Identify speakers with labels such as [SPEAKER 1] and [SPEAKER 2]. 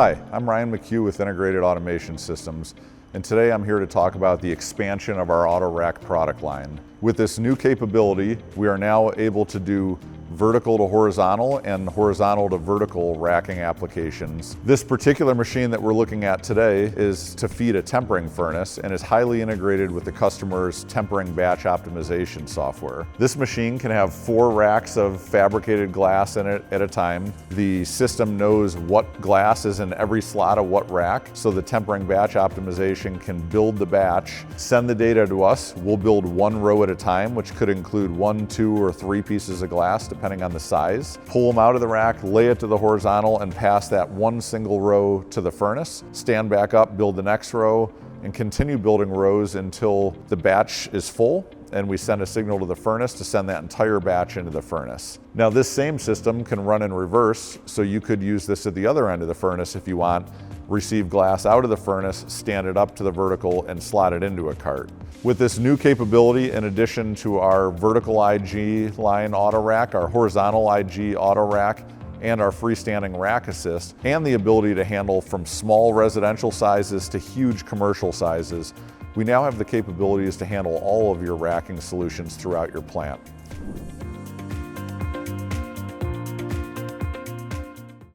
[SPEAKER 1] Hi, I'm Ryan McHugh with Integrated Automation Systems, and today I'm here to talk about the expansion of our AutoRack product line. With this new capability, we are now able to do vertical to horizontal and horizontal to vertical racking applications. This particular machine that we're looking at today is to feed a tempering furnace and is highly integrated with the customer's tempering batch optimization software. This machine can have 4 racks of fabricated glass in it at a time. The system knows what glass is in every slot of what rack, so the tempering batch optimization can build the batch, send the data to us. We'll build 1 row at a time, which could include 1, 2, or 3 pieces of glass, depending on the size. Pull them out of the rack, lay it to the horizontal, and pass that 1 single row to the furnace. Stand back up, build the next row, and continue building rows until the batch is full, and we send a signal to the furnace to send that entire batch into the furnace. Now, this same system can run in reverse, so you could use this at the other end of the furnace if you want. Receive glass out of the furnace, stand it up to the vertical, and slot it into a cart. With this new capability, in addition to our vertical IG line AutoRack, our horizontal IG AutoRack, and our freestanding rack assist, and the ability to handle from small residential sizes to huge commercial sizes, we now have the capabilities to handle all of your racking solutions throughout your plant.